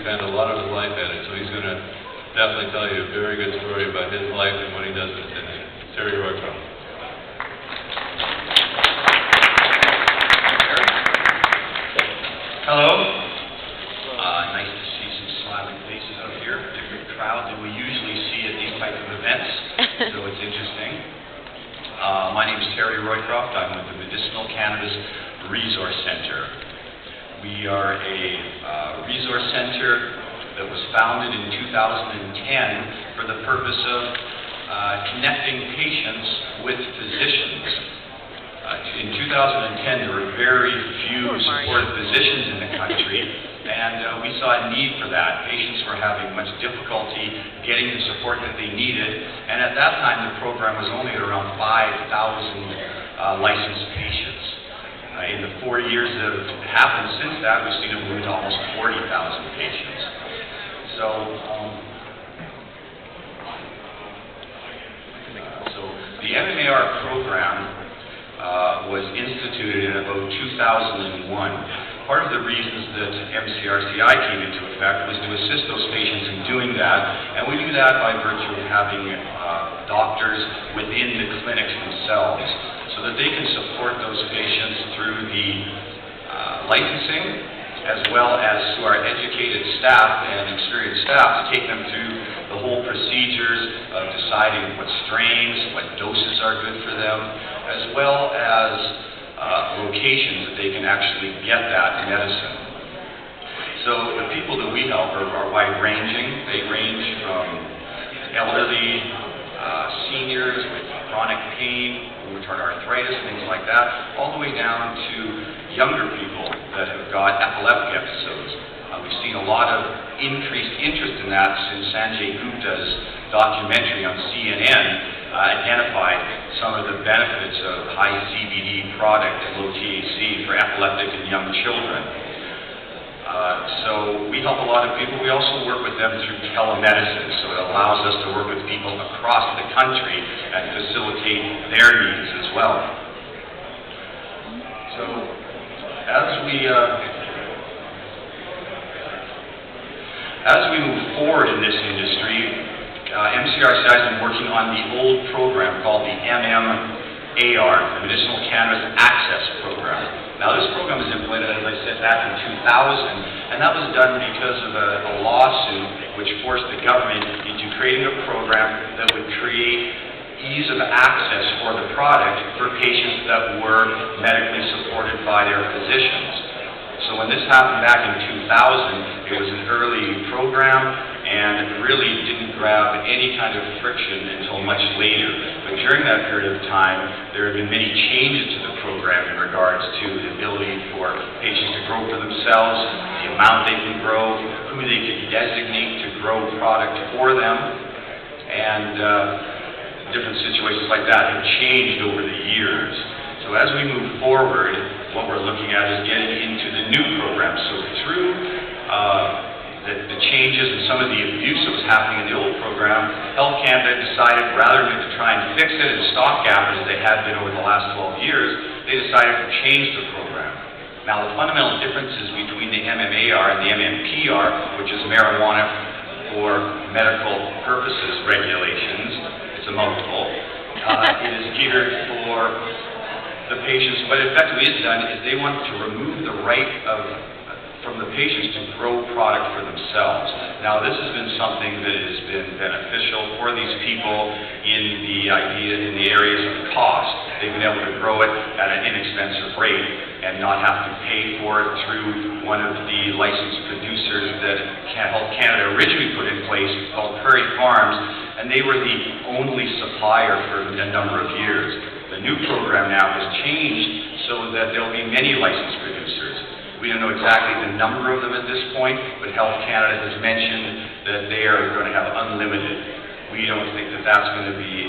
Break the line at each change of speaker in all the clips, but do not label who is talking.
spent a lot of his life at it, so he's going to definitely tell you a very good story about his life and what he does in this industry. Terry Roycorft.
Hello. Nice to see some smiling faces out here. Different crowd than we usually see at these type of events, so it's interesting. My name is Terry Roycorft. I'm with the Medicinal Cannabis Resource Center. We are a resource center that was founded in 2010 for the purpose of connecting patients with physicians. In 2010, there were very few supportive physicians in the country, and we saw a need for that. Patients were having much difficulty getting the support that they needed, and at that time, the program was only at around 5,000 licensed patients. In the 4 years that have happened since that, we've seen it move to almost 40,000 patients. So the MMAR program was instituted in about 2001. Part of the reasons that MCRCI came into effect was to assist those patients in doing that, and we do that by virtue of having doctors within the clinics themselves, so that they can support those patients through the licensing, as well as through our educated staff and experienced staff to take them through the whole procedures of deciding what strains, what doses are good for them, as well as locations that they can actually get that medicine. So the people that we help are wide-ranging. They range from elderly, seniors with chronic pain, rheumatoid arthritis, things like that, all the way down to younger people that have got epileptic episodes. We've seen a lot of increased interest in that since Sanjay Gupta's documentary on CNN identified some of the benefits of high CBD product and low THC for epileptic and young children. So we help a lot of people. We also work with them through telemedicine, so it allows us to work with people across the country and facilitate their needs as well. So as we move forward in this industry, MCRCI has been working on the old program called the MMAR, the Medicinal Cannabis Access Program. Now this program was implemented, as I said, back in 2000, and that was done because of a lawsuit which forced the government into creating a program that would create ease of access for the product for patients that were medically supported by their physicians. So when this happened back in 2000, it was an early program, and it really didn't grab any kind of friction until much later. But during that period of time, there have been many changes to the program in regards to the ability for patients to grow for themselves, the amount they can grow, who they can designate to grow product for them, and different situations like that have changed over the years. So as we move forward, what we're looking at is getting into the new program. So through the changes and some of the abuse that was happening in the old program, Health Canada decided, rather than to try and fix it and stopgap it as they had been over the last 12 years, they decided to change the program. Now the fundamental differences between the MMAR and the MMPR, which is marijuana for medical purposes regulations, it's a mouthful, it is geared for the patients. What it effectively is done is they want to remove the right from the patients to grow product for themselves. Now this has been something that has been beneficial for these people in the areas of cost. They've been able to grow it at an inexpensive rate and not have to pay for it through one of the licensed producers that Health Canada originally put in place called Terrry Farms, and they were the only supplier for a number of years. The new program now has changed so that there will be many licensed producers. We don't know exactly the number of them at this point, but Health Canada has mentioned that they are going to have unlimited. We don't think that that's going to be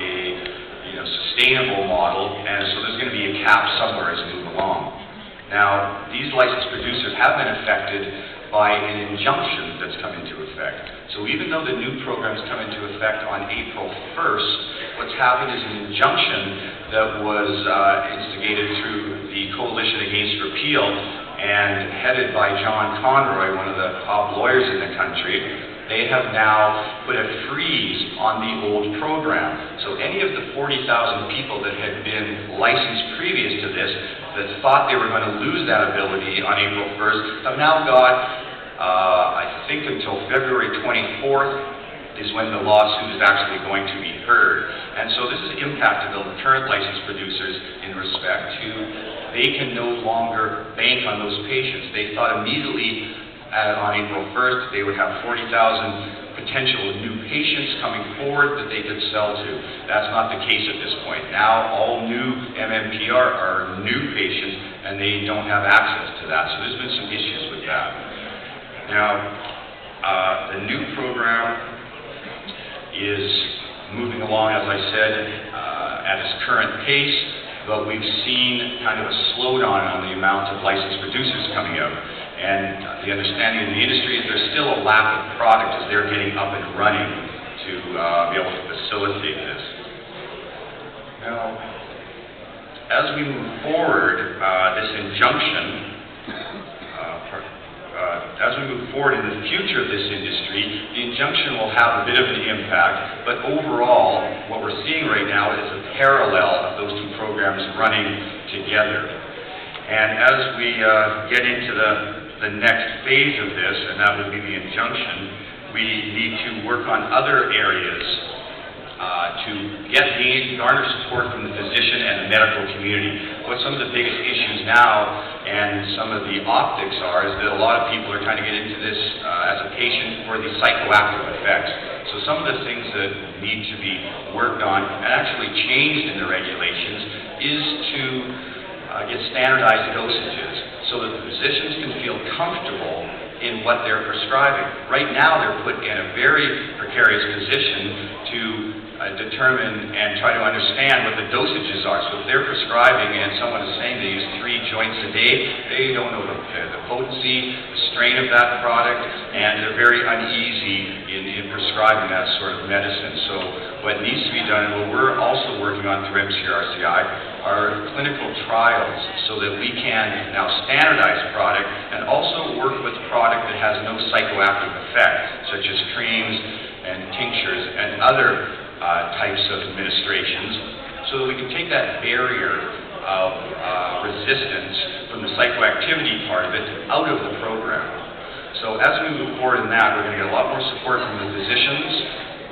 a sustainable model, and so there's going to be a cap somewhere as we move along. Now, these licensed producers have been affected by an injunction that's come into effect. So even though the new program has come into effect on April 1st, what's happened is an injunction that was instigated through the Coalition Against Repeal and headed by John Conroy, one of the top lawyers in the country, they have now put a freeze on the old program. So any of the 40,000 people that had been licensed previous to this, that thought they were going to lose that ability on April 1st, have now got, I think until February 24th is when the lawsuit is actually going to be heard. And so this has impacted the current licensed producers in respect to they can no longer bank on those patients. They thought immediately on April 1st they would have 40,000 potential new patients coming forward that they could sell to. That's not the case at this point. Now all new MMPR are new patients and they don't have access to that. So there's been some issues with that. Now, the new program is moving along, as I said, at its current pace, but we've seen kind of a slowdown on the amount of licensed producers coming out. And the understanding in the industry is there's still a lack of product as they're getting up and running to be able to facilitate this. Now, as we move forward, this injunction, as we move forward in the future of this industry, the injunction will have a bit of an impact, but overall, what we're seeing right now is a parallel of those two programs running together. And as we get into the next phase of this, and that would be the injunction, we need to work on other areas to garner support from the physician and the medical community. What some of the biggest issues now and some of the optics are is that a lot of people are trying to get into this as a patient for the psychoactive effects. So some of the things that need to be worked on and actually changed in the regulations is to get standardized dosages so that the physicians can feel comfortable in what they're prescribing. Right now they're put in a very precarious position to determine and try to understand what the dosages are. So if they're prescribing and someone is saying they use 3 joints a day, they don't know the potency, the strain of that product, and they're very uneasy in prescribing that sort of medicine. So what needs to be done, and what we're also working on through MCRCI, are clinical trials so that we can now standardize product and also work with product that has no psychoactive effect, such as creams and tinctures and other types of administrations, so that we can take that barrier of resistance from the psychoactivity part of it out of the program. So as we move forward in that, we're going to get a lot more support from the physicians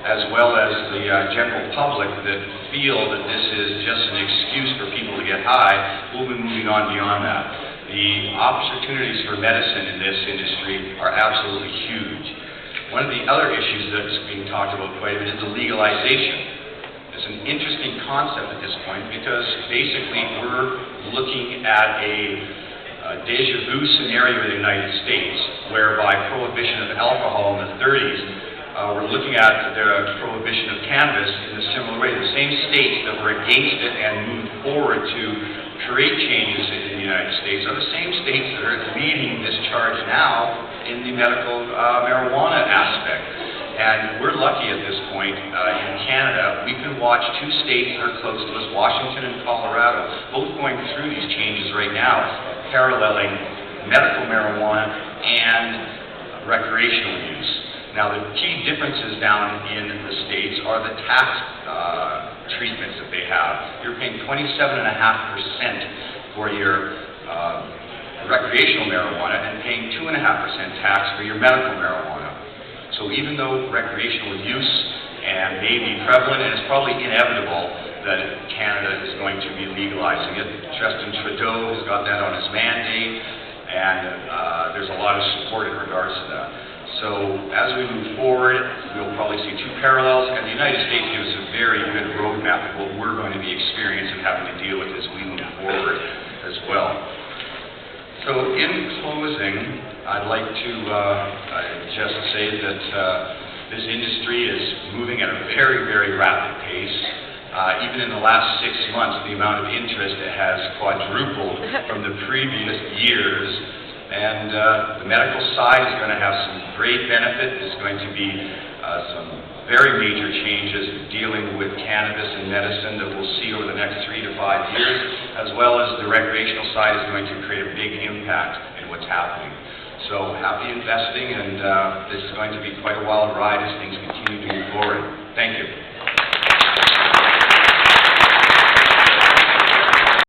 as well as the general public that feel that this is just an excuse for people to get high. We'll be moving on beyond that. The opportunities for medicine in this industry are absolutely huge. One of the other issues that's being talked about quite a bit is the legalization. It's an interesting concept at this point because basically we're looking at a deja vu scenario in the United States whereby prohibition of alcohol in the 30s, we're looking at the prohibition of cannabis in a similar way. The same states that were against it and moved forward to create changes in the United States are the same states that are leading this charge now in the medical marijuana aspect. And we're lucky at this point in Canada, we can watch 2 states that are close to us, Washington and Colorado, both going through these changes right now, paralleling medical marijuana and recreational use. Now the key differences down in the states are the tax treatments that they have. You're paying 27.5% for your recreational marijuana and paying 2.5% tax for your medical marijuana. So even though recreational use may be prevalent, and it's probably inevitable that Canada is going to be legalizing it. Justin Trudeau has got that on his mandate, and there's a lot of support in regards to that. So as we move forward, we'll probably see 2 parallels, and the United States gives us a very good roadmap of what we're going to be experiencing and having to deal with as we move forward as well. So in closing, I'd like to just say that this industry is moving at a very, very rapid pace. Even in the last 6 months, the amount of interest has quadrupled from the previous years. And the medical side is going to have some great benefit. There's going to be some very major changes dealing with cannabis and medicine that we'll see over the next 3 to 5 years, as well as the recreational side is going to create a big impact in into what's happening. So happy investing, and this is going to be quite a wild ride as things continue to move forward. Thank you.